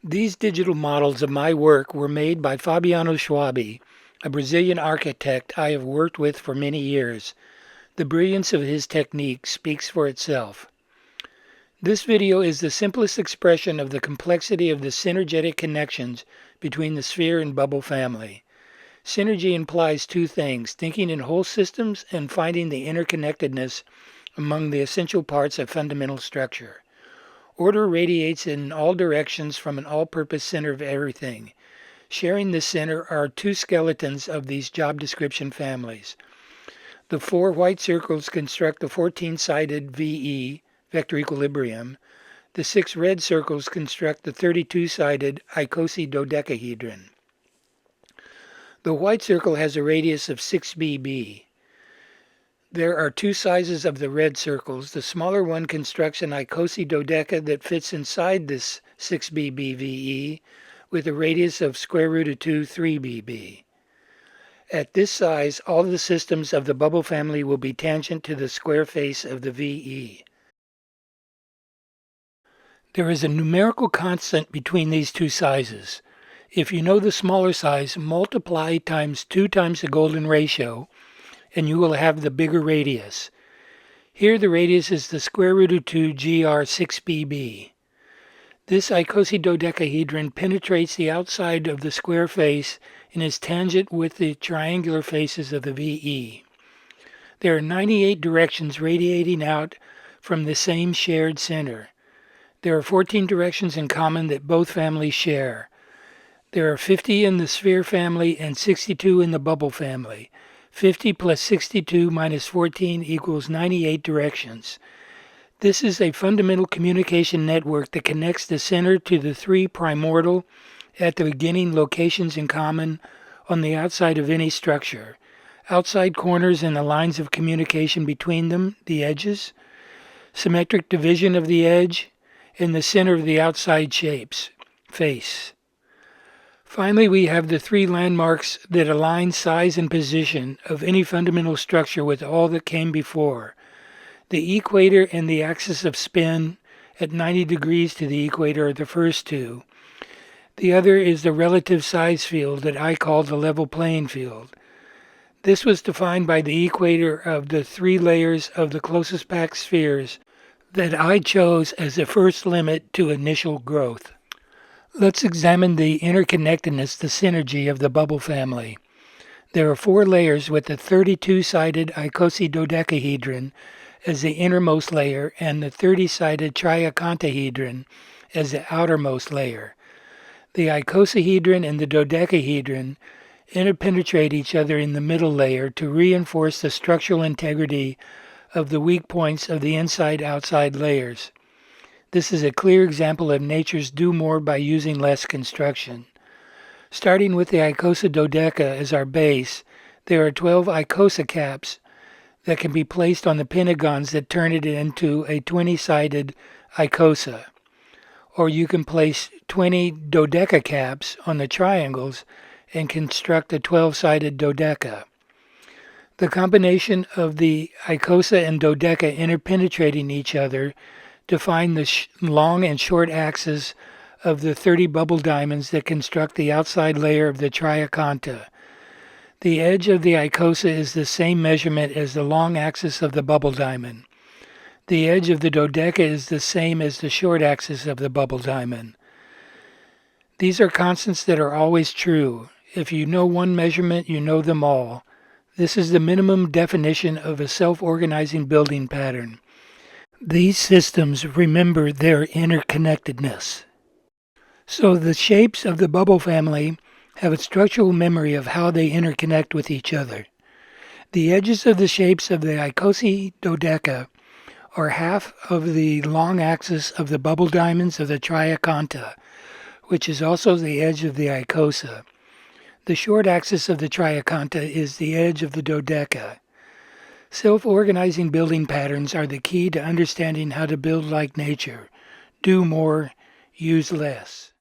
These digital models of my work were made by Fabiano Schwalb, a Brazilian architect I have worked with for many years. The brilliance of his technique speaks for itself. This video is the simplest expression of the complexity of the synergetic connections between the sphere and bubble family. Synergy implies two things: thinking in whole systems and finding the interconnectedness among the essential parts of fundamental structure. Order radiates in all directions from an all-purpose center of everything. Sharing this center are two skeletons of these job description families. The 4 white circles construct the 14-sided VE, vector equilibrium. The 6 red circles construct the 32-sided icosahedron. The white circle has a radius of 6 bb. There are 2 sizes of the red circles. The smaller one constructs an icosahedron that fits inside this 6 bb VE with a radius of square root of 2, 3 bb. At this size, all the systems of the bubble family will be tangent to the square face of the VE. There is a numerical constant between these two sizes. If you know the smaller size, multiply times 2 times the golden ratio, and you will have the bigger radius. Here the radius is the square root of 2 gr 6 bb. This icosahedron penetrates the outside of the square face and is tangent with the triangular faces of the VE. There are 98 directions radiating out from the same shared center. There are 14 directions in common that both families share. There are 50 in the sphere family and 62 in the bubble family. 50 plus 62 minus 14 equals 98 directions. This is a fundamental communication network that connects the center to the 3 primordial at the beginning locations in common on the outside of any structure. Outside corners and the lines of communication between them, the edges, symmetric division of the edge, and the center of the outside shapes, face. Finally, we have the 3 landmarks that align size and position of any fundamental structure with all that came before. The equator and the axis of spin at 90 degrees to the equator are the first 2. The other is the relative size field that I call the level playing field. This was defined by the equator of the 3 layers of the closest packed spheres that I chose as the first limit to initial growth. Let's examine the interconnectedness, the synergy of the bubble family. There are 4 layers with the 32-sided icosahedron as the innermost layer and the 30-sided triacontahedron as the outermost layer. The icosahedron and the dodecahedron interpenetrate each other in the middle layer to reinforce the structural integrity of the weak points of the inside-outside layers. This is a clear example of nature's do more by using less construction. Starting with the icosahedron as our base, there are 12 icosacaps that can be placed on the pentagons that turn it into a 20-sided icosa. Or you can place 20 dodecacaps on the triangles and construct a 12-sided dodeca. The combination of the icosa and dodeca interpenetrating each other define the long and short axes of the 30 bubble diamonds that construct the outside layer of the triaconta. The edge of the icosa is the same measurement as the long axis of the bubble diamond. The edge of the dodeca is the same as the short axis of the bubble diamond. These are constants that are always true. If you know one measurement, you know them all. This is the minimum definition of a self-organizing building pattern. These systems remember their interconnectedness. So the shapes of the bubble family have a structural memory of how they interconnect with each other. The edges of the shapes of the icosahedron are half of the long axis of the bubble diamonds of the triaconta, which is also the edge of the icosa. The short axis of the triaconta is the edge of the dodeca. Self-organizing building patterns are the key to understanding how to build like nature. Do more, use less.